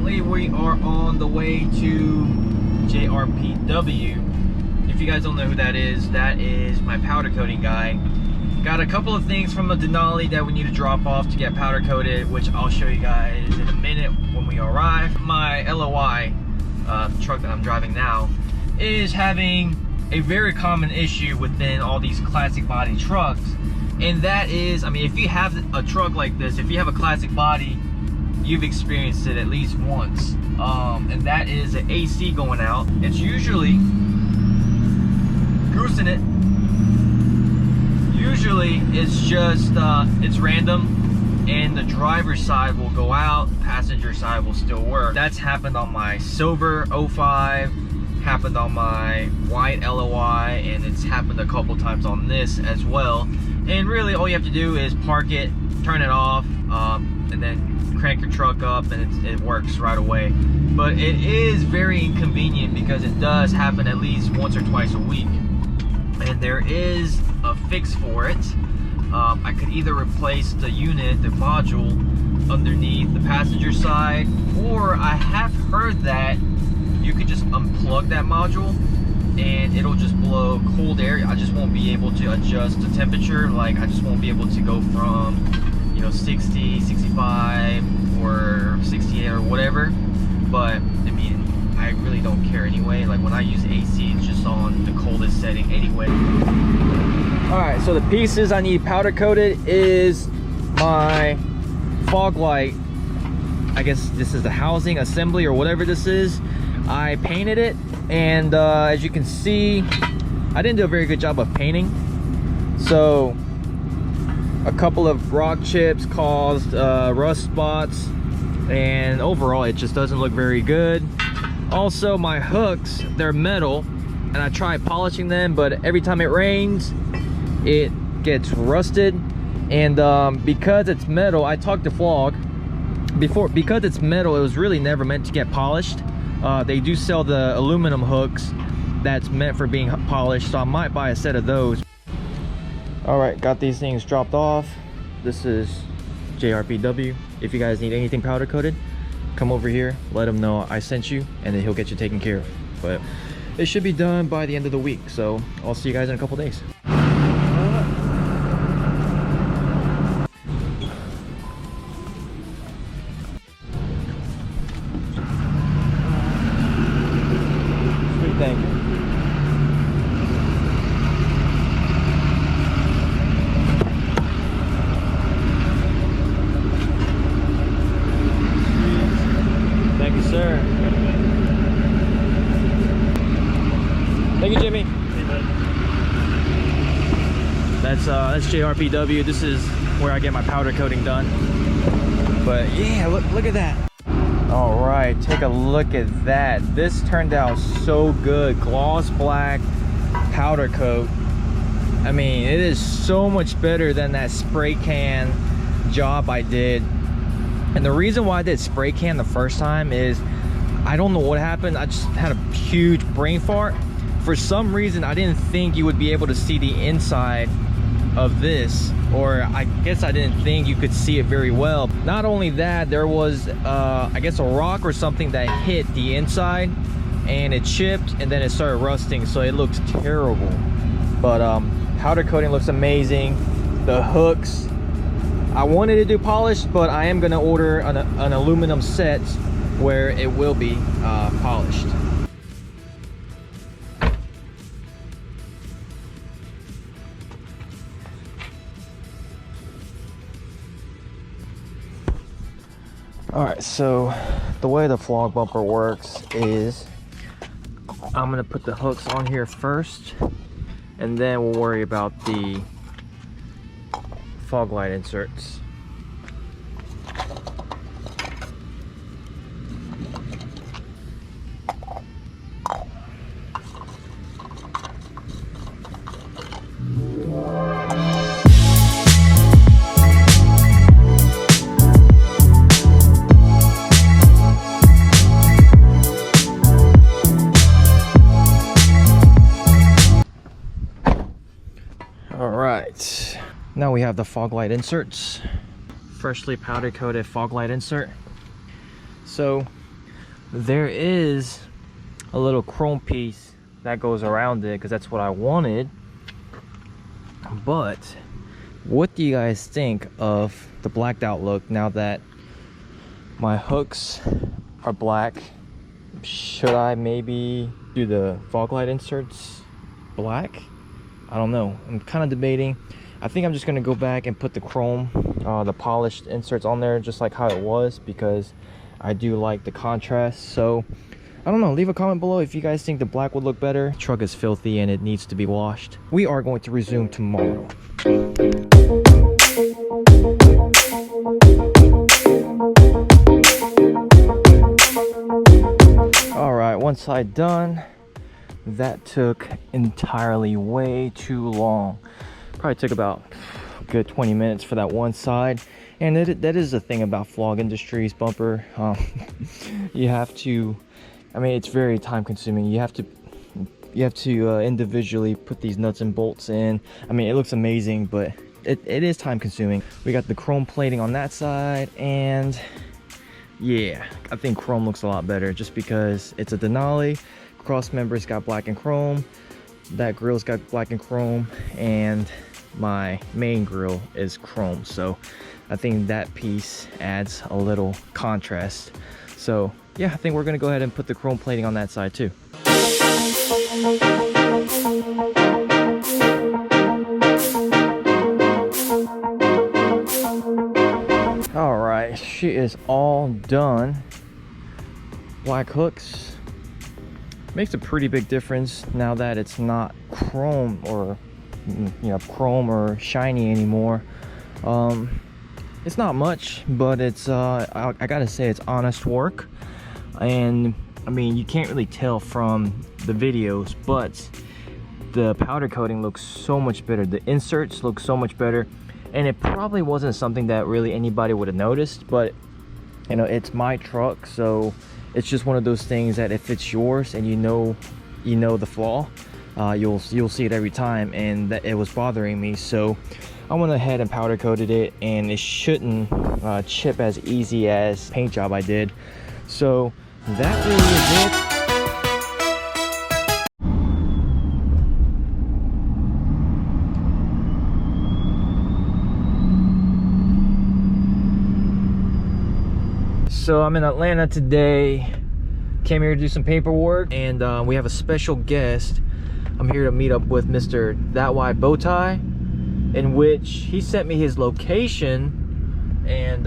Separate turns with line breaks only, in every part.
currently we are on the way to JRPW. If you guys don't know who that is my powder coating guy. Got a couple of things from the Denali that we need to drop off to get powder coated, which I'll show you guys in a minute when we arrive. My LLY truck that I'm driving now is having a very common issue within all these classic body trucks, and that is, I mean, if you have a truck like this, if you have a classic body, you've experienced it at least once, and that is an AC going out. It's usually goosing it. Usually it's just it's random, and the driver's side will go out, passenger side will still work. That's happened on my silver 05, happened on my white LLY, and it's happened a couple times on this as well. And really all you have to do is park it, turn it off, and then crank your truck up, and it works right away. But it is very inconvenient because it does happen at least once or twice a week, and there is a fix for it. I could either replace the unit, the module underneath the passenger side, or I have heard that you could just unplug that module and it'll just blow cold air. I just won't be able to adjust the temperature. Like, I just won't be able to go from, you know, 60, 65 or 68 or whatever. But I mean, I really don't care anyway. Like, when I use AC, it's just on the coldest setting anyway. All right, so the pieces I need powder coated is my Foglight. I guess this is the housing assembly or whatever this is. I painted it, and as you can see, I didn't do a very good job of painting. So a couple of rock chips caused rust spots, and overall it just doesn't look very good. Also, my hooks, they're metal, and I tried polishing them, but every time it rains it gets rusted. And because it's metal, I talked to Flog before, because it's metal, it was really never meant to get polished. They do sell the aluminum hooks that's meant for being polished, so I might buy a set of those. All right, got these things dropped off. This is JRPW. If you guys need anything powder coated, come over here, let him know I sent you, and then he'll get you taken care of. But it should be done by the end of the week, so I'll see you guys in a couple days. Thank you. Thank you, sir. Thank you, Jimmy. That's JRPW. This is where I get my powder coating done. But yeah, look at that. All right, take a look at that. This turned out so good. Gloss black powder coat. I mean, it is so much better than that spray can job I did. And the reason why I did spray can the first time is, I don't know what happened. I just had a huge brain fart. For some reason, I didn't think you would be able to see the inside of this, or I guess I didn't think you could see it very well. Not only that, there was I guess a rock or something that hit the inside, and it chipped, and then it started rusting, so it looks terrible. But powder coating looks amazing. The hooks, I wanted to do polished, but I am gonna order an aluminum set where it will be polished. All right, so the way the Flog Bumper works is I'm gonna put the hooks on here first, and then we'll worry about the Foglight inserts. Now we have the Foglight inserts, freshly powder coated Foglight insert. So there is a little chrome piece that goes around it because that's what I wanted. But what do you guys think of the blacked out look now that my hooks are black? Should I maybe do the Foglight Inserts black? I don't know. I'm kind of debating. I think I'm just gonna go back and put the chrome, the polished inserts on there just like how it was, because I do like the contrast. So I don't know, leave a comment below if you guys think the black would look better. The truck is filthy and it needs to be washed. We are going to resume tomorrow. All right, one side done. That took entirely way too long. Probably took about a good 20 minutes for that one side. And that is the thing about Flog Industries bumper. You have to, I mean, it's very time consuming. You have to individually put these nuts and bolts in. I mean, it looks amazing, but it is time consuming. We got the chrome plating on that side, and yeah, I think chrome looks a lot better just because it's a Denali. Cross members got black and chrome. That grill's got black and chrome, and my main grill is chrome. So I think that piece adds a little contrast. So yeah, I think we're gonna go ahead and put the chrome plating on that side too. All right, she is all done. Black hooks. Makes a pretty big difference now that it's not chrome or, you know, chrome or shiny anymore. It's not much, but it's I gotta say it's honest work. And I mean, you can't really tell from the videos, but the powder coating looks so much better. The inserts look so much better, and it probably wasn't something that really anybody would have noticed, but you know, it's my truck, so it's just one of those things that if it's yours and you know the flaw, you'll see it every time, and that it was bothering me. So I went ahead and powder coated it, and it shouldn't chip as easy as paint job I did. So that really is it. So I'm in Atlanta today. Came here to do some paperwork, and we have a special guest. I'm here to meet up with Mr. That Wide Bowtie, in which he sent me his location, and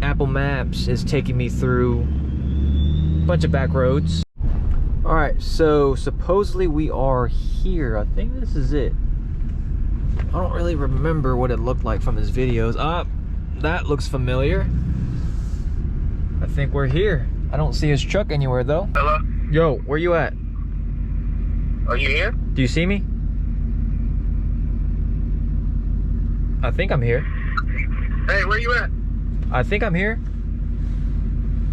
Apple Maps is taking me through a bunch of back roads. All right, so supposedly we are here. I think this is it. I don't really remember what it looked like from his videos. That looks familiar. I think we're here. I don't see his truck anywhere though.
Hello?
Yo, where you at?
Are you here?
Do you see me? I think I'm here.
Hey, where you at?
I think I'm here.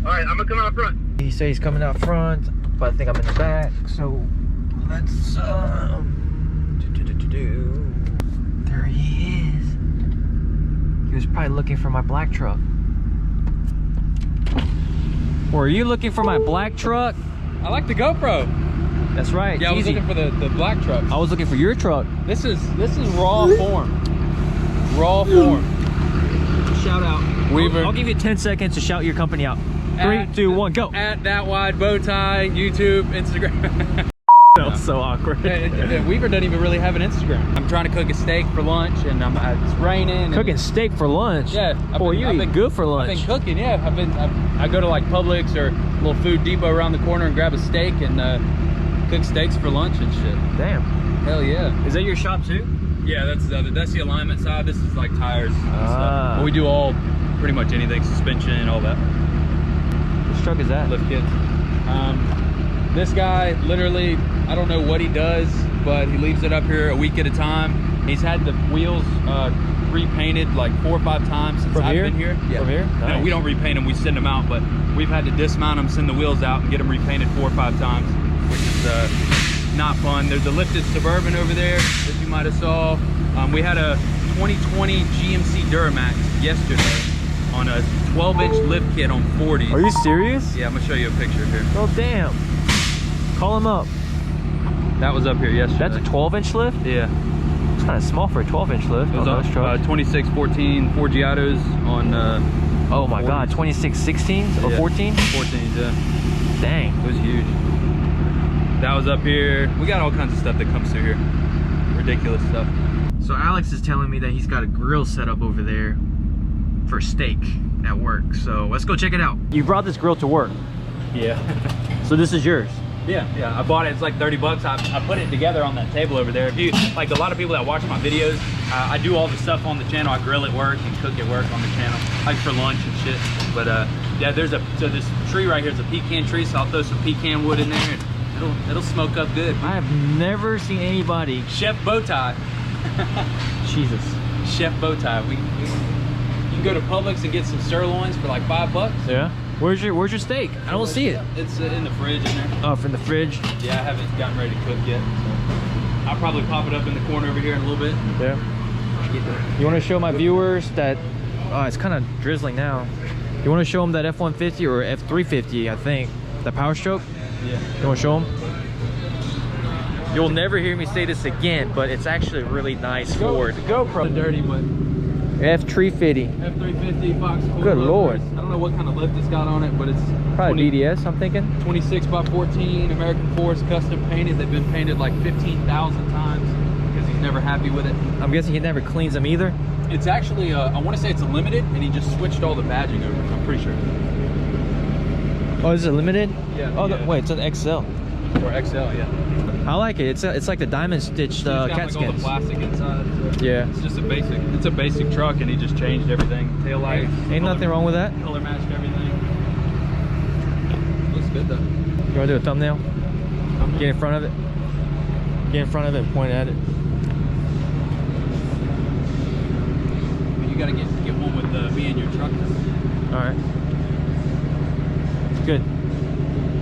Alright, I'm gonna come out front.
He said he's coming out front, but I think I'm in the back. So let's there he is. He was probably looking for my black truck. Or are you looking for my black truck?
I like the GoPro.
That's right.
Yeah, I was looking for the black truck.
I was looking for your truck.
This is raw form. Raw form.
Shout out.
Weaver.
I'll give you 10 seconds to shout your company out. 3, 2, 1, go.
At That Wide Bowtie, YouTube, Instagram.
That was so awkward.
Weaver doesn't even really have an Instagram. I'm trying to cook a steak for lunch, and it's raining.
Cooking steak for lunch?
Yeah.
Boy, you eat good for lunch.
I've been cooking, yeah. I go to like Publix or a little Food Depot around the corner and grab a steak and cook steaks for lunch and shit.
Damn.
Hell yeah.
Is that your shop too?
Yeah, that's the alignment side. This is like tires and stuff. But we do pretty much anything, suspension, all that.
Which truck is that?
Lift kits. This guy, literally, I don't know what he does, but he leaves it up here a week at a time. He's had the wheels repainted like 4 or 5 times since I've been here.
Yeah. From here? Nice.
No, we don't repaint them, we send them out, but we've had to dismount them, send the wheels out, and get them repainted 4 or 5 times, which is not fun. There's a lifted Suburban over there that you might have saw. We had a 2020 GMC Duramax yesterday, on a 12-inch lift kit on 40s.
Are you serious?
Yeah, I'm gonna show you a picture here.
Oh damn. Call him up.
That was up here yesterday.
That's a 12-inch lift?
Yeah.
It's kind of small for a 12-inch lift.
It was on 2614 Ford Giottos on
oh my
40s.
god, 2616s or
Yeah.
14?
14s, yeah.
Dang.
It was huge. That was up here. We got all kinds of stuff that comes through here. Ridiculous stuff. So Alex is telling me that he's got a grill set up over there for steak at work. So let's go check it out. You brought this grill to work. Yeah.
So this is yours.
Yeah, I bought it. It's like 30 bucks. I put it together on that table over there. If you like, a lot of people that watch my videos, I do all the stuff on the channel. I grill at work and cook at work on the channel, like for lunch and shit. But yeah, so this tree right here is a pecan tree, so I'll throw some pecan wood in there and it'll smoke up good.
I have never seen anybody.
Chef Bowtie.
Jesus.
Chef Bowtie. You can go to Publix and get some sirloins for like $5.
Yeah. Where's your steak? I don't see it.
It's in the fridge in there.
Oh, from the fridge.
Yeah, I haven't gotten ready to cook yet. So I'll probably pop it up in the corner over here in a little bit.
Yeah. You want to show my viewers that? Oh, it's kind of drizzling now. You want to show them that F-150 or F-350, I think, the Power Stroke?
Yeah.
You want to show them? You'll never hear me say this again, but it's actually a really nice Ford.
GoPro. Dirty, but
F-350.
F-350 Fox.
Good lord.
I don't know what kind of lift it's got on it, but it's
Probably BDS, I'm thinking.
26 by 14 American Force custom painted. They've been painted like 15,000 times because he's never happy with it.
I'm guessing he never cleans them either.
It's actually, I want to say it's a limited, and he just switched all the badging over. I'm pretty sure.
Oh, is it limited?
Yeah.
Oh,
yeah.
wait, it's an XL.
Or XL, yeah.
I like it. It's like the diamond stitched
It's got
cat
like all the
skins.
plastic inside. So
Yeah.
It's just it's a basic truck, and he just changed everything. Tail lights.
Ain't nothing wrong with that.
Color matched everything. Looks good though.
You want to do a thumbnail? Get in front of it. Get in front of it and point at it.
You gotta get one with me and your truck.
All right. Good.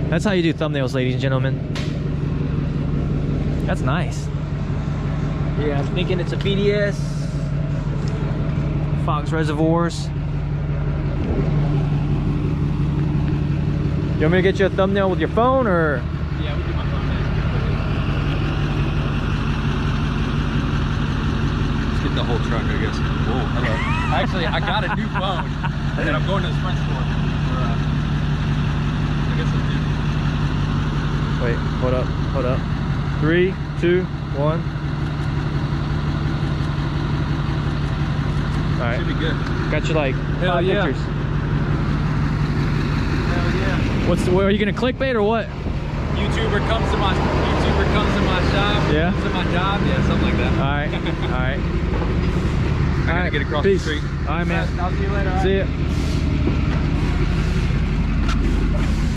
That's how you do thumbnails, ladies and gentlemen. That's nice. Yeah, I'm thinking it's a BDS. Fox reservoirs. You want me to get you a thumbnail with your phone or?
Yeah, we do my thumbnail. Let's get the whole truck, I guess. Whoa, hello. Actually, I got a new phone, and I'm going to the Sprint store. I guess it's new.
Wait, hold up. 3, 2, 1. All right.
Should be good.
Got you like
Hell
5
yeah.
pictures.
Hell yeah.
Are you gonna clickbait or what?
YouTuber comes to my shop.
Yeah.
Comes to my job. Yeah, something like that.
All right. All right.
I gotta get across
Peace.
the street.
All right, man.
I'll see you later. all right?
See ya.